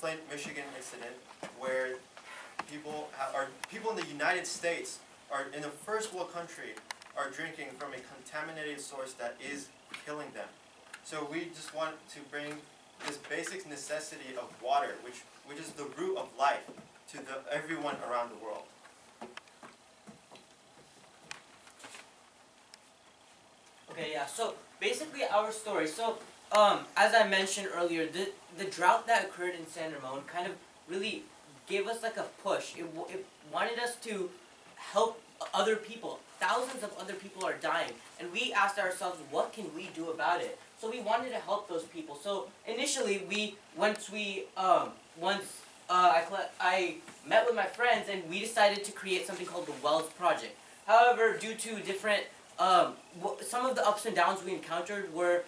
Flint, Michigan incident where people in the United States are in a first world country are drinking from a contaminated source that is killing them. So we just want to bring this basic necessity of water, which is the root of life, to everyone around the world. Okay, yeah. So basically, our story. So, as I mentioned earlier, the drought that occurred in San Ramon kind of really gave us like a push. It wanted us to help other people. Thousands of other people are dying, and we asked ourselves, what can we do about it? So we wanted to help those people. So initially, I met with my friends, and we decided to create something called the Wells Project. However, due to different some of the ups and downs we encountered were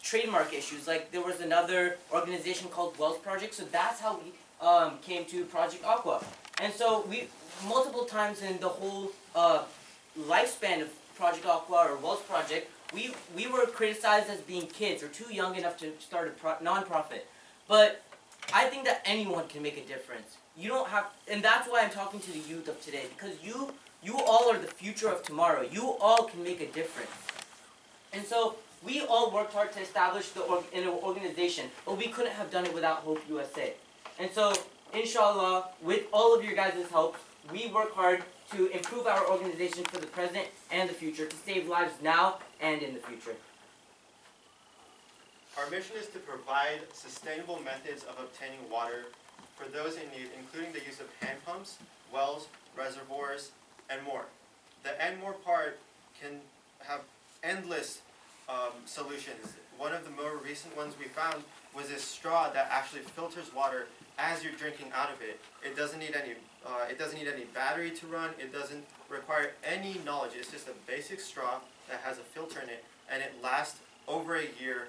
trademark issues. Like there was another organization called Wells Project, so that's how we came to Project Aqua. And so we multiple times in the whole lifespan of Project Aqua or Wells Project, we were criticized as being kids or too young enough to start a non-profit. But I think that anyone can make a difference. You don't have, and that's why I'm talking to the youth of today, because you all are the future of tomorrow. You all can make a difference. And so we all worked hard to establish an organization, but we couldn't have done it without Hope USA. And so, inshallah, with all of your guys' help, we work hard to improve our organization for the present and the future, to save lives now and in the future. Our mission is to provide sustainable methods of obtaining water for those in need, including the use of hand pumps, wells, reservoirs, and more. The and more part can have endless solutions. One of the more recent ones we found was this straw that actually filters water as you're drinking out of it. It doesn't need any battery to run. It doesn't require any knowledge. It's just a basic straw that has a filter in it, and it lasts over a year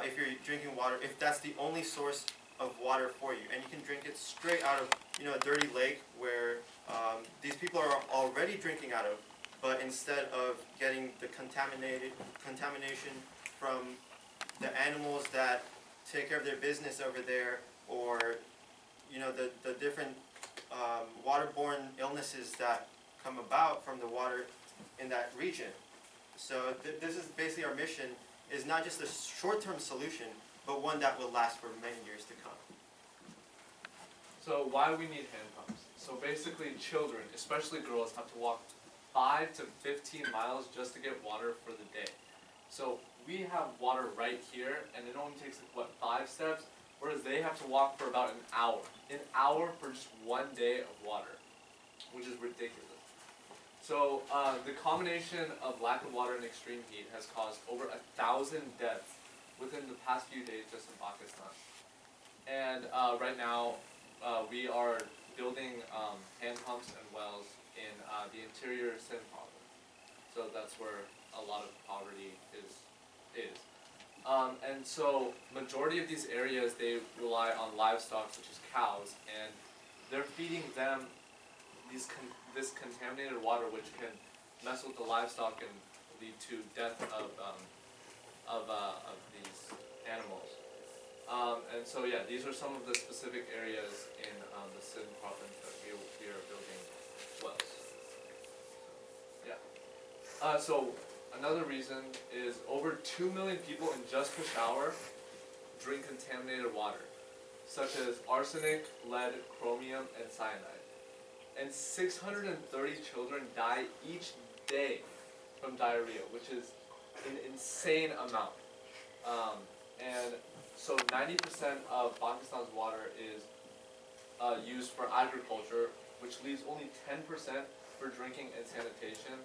if you're drinking water, if that's the only source of water for you. And you can drink it straight out of a dirty lake where these people are already drinking out of, but instead of getting the contamination from the animals that take care of their business over there, or the different waterborne illnesses that come about from the water in that region. So this is basically our mission, is not just a short-term solution, but one that will last for many years to come. So why do we need hand pumps? So basically children, especially girls, have to walk 5 to 15 miles just to get water for the day. So we have water right here, and it only takes, 5 steps? Whereas they have to walk for about an hour. An hour for just one day of water, which is ridiculous. So the combination of lack of water and extreme heat has caused over 1,000 deaths within the past few days just in Pakistan. And right now we are building hand pumps and wells in the interior Sindh province. So that's where a lot of poverty is. And so majority of these areas, they rely on livestock such as cows, and they're feeding them this contaminated water, which can mess with the livestock and lead to death of these animals. And so yeah, these are some of the specific areas in the Sindh province that we are building wells. Yeah. So another reason is over 2 million people in just Peshawar drink contaminated water, such as arsenic, lead, chromium, and cyanide. And 630 children die each day from diarrhea, which is an insane amount. And so 90% of Pakistan's water is used for agriculture, which leaves only 10% for drinking and sanitation.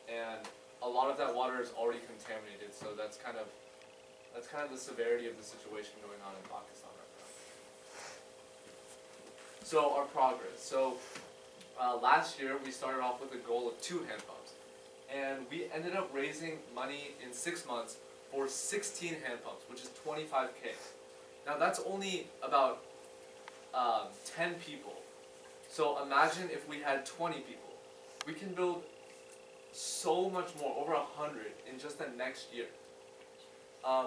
And a lot of that water is already contaminated, so that's kind of the severity of the situation going on in Pakistan right now. So our progress. So last year we started off with a goal of 2 hand pumps, and we ended up raising money in 6 months for 16 hand pumps, which is 25K. Now that's only about 10 people. So imagine if we had 20 people. We can build so much more, over 100 in just the next year.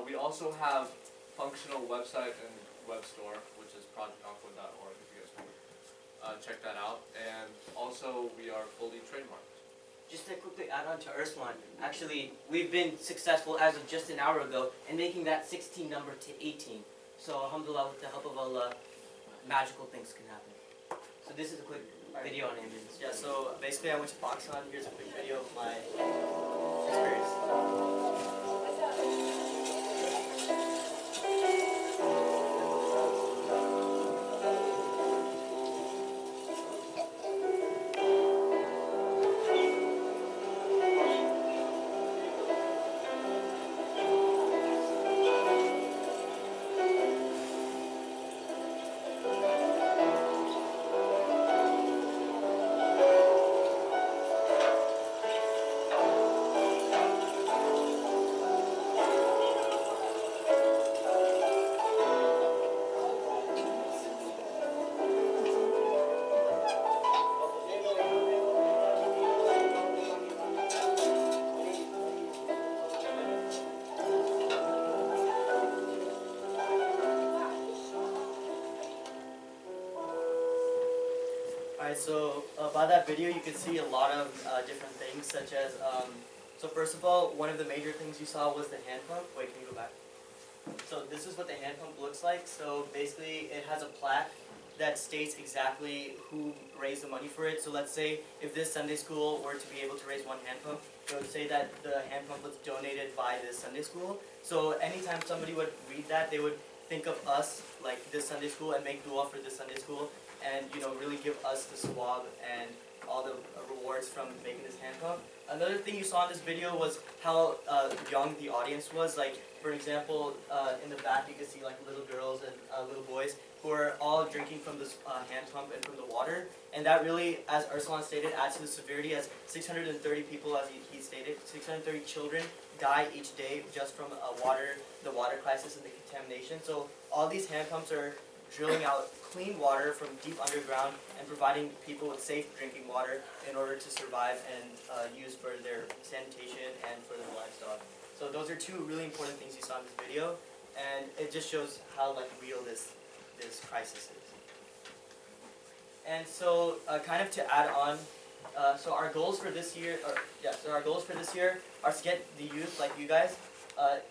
We also have functional website and web store, which is projectaqua.org if you guys want to check that out. And also, we are fully trademarked. Just to quickly add on to Arsalan, actually, we've been successful as of just an hour ago in making that 16 number to 18. So, alhamdulillah, with the help of Allah, magical things can happen. So this is a quick video on Ayman. Yeah, so basically I went to Pakistan. Here's a quick video of my experience. Alright, so by that video you can see a lot of different things, such as, so first of all, one of the major things you saw was the hand pump. Wait, can you go back? So this is what the hand pump looks like. So basically it has a plaque that states exactly who raised the money for it. So let's say if this Sunday school were to be able to raise one hand pump, it would say that the hand pump was donated by this Sunday school. So anytime somebody would read that, they would think of us, like this Sunday school, and make dua for this Sunday school, and really give us the sawab and all the rewards from making this hand pump. Another thing you saw in this video was how young the audience was. Like, for example, in the back you can see like little girls and little boys who are all drinking from this hand pump and from the water. And that really, as Arsalan stated, adds to the severity, as 630 people, as he stated, 630 children die each day just from the water crisis and the contamination. So all these hand pumps are drilling out clean water from deep underground and providing people with safe drinking water in order to survive and use for their sanitation and for their livestock. So those are two really important things you saw in this video, and it just shows how real this crisis is. And so kind of to add on, so our goals for this year, are to get the youth like you guys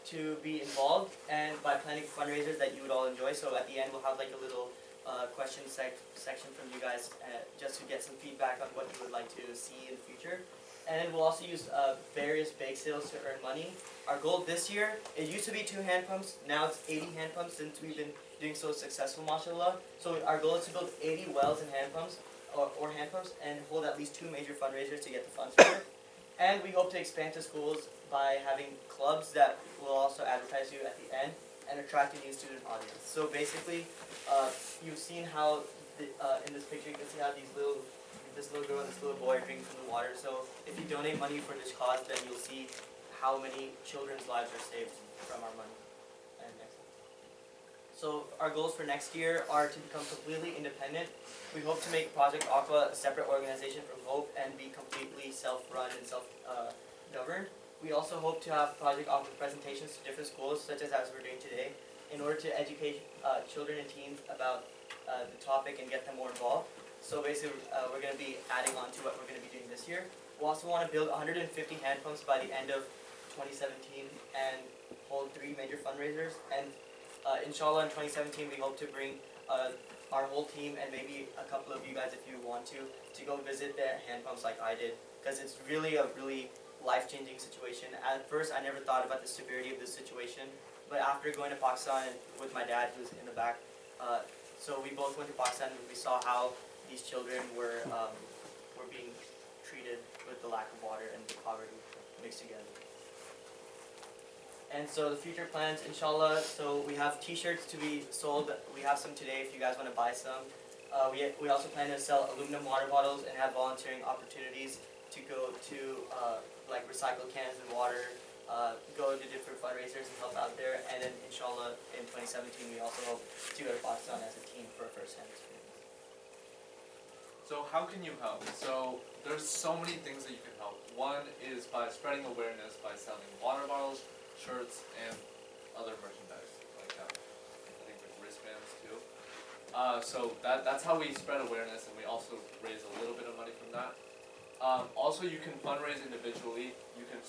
to be involved, and by planning fundraisers that you would all enjoy. So at the end we'll have like a little question section from you guys just to get some feedback on what you would like to see in the future. And then we'll also use various bake sales to earn money. Our goal this year, it used to be 2 hand pumps, now it's 80 hand pumps since we've been doing so successful, mashallah. So our goal is to build 80 wells and hand pumps, or hand pumps, and hold at least 2 major fundraisers to get the funds for it. And we hope to expand to schools by having clubs that will also advertise you at the end and attract a new student audience. So basically, you've seen how in this picture you can see how this little girl and this little boy are drinking from the water. So if you donate money for this cause, then you'll see how many children's lives are saved from our money. And next one. So our goals for next year are to become completely independent. We hope to make Project Aqua a separate organization from Hope and be completely self-run and self-governed. We also hope to have Project Aqua presentations to different schools, such as we're doing today, in order to educate children and teens about the topic and get them more involved. So basically, we're going to be adding on to what we're going to be doing this year. We also want to build 150 hand pumps by the end of 2017 and hold 3 major fundraisers. And inshallah, in 2017, we hope to bring our whole team and maybe a couple of you guys, if you want to go visit the hand pumps like I did, because it's really a life-changing situation. At first, I never thought about the severity of this situation, but after going to Pakistan and with my dad, who's in the back, so we both went to Pakistan and we saw how these children were being treated with the lack of water and the poverty mixed together. And so the future plans, inshallah, so we have t-shirts to be sold. We have some today if you guys want to buy some. We also plan to sell aluminum water bottles and have volunteering opportunities to go to like recycle cans and water, go to different fundraisers and help out there. And then inshallah in 2017 we also hope to go to Pakistan as a team for a first-hand experience. So how can you help? So there's so many things that you can help. One is by spreading awareness by selling water bottles, shirts, and other merchandise like that. I think like wristbands too. So that's how we spread awareness, and we also raise a little bit of money from that. Also, you can fundraise individually. You can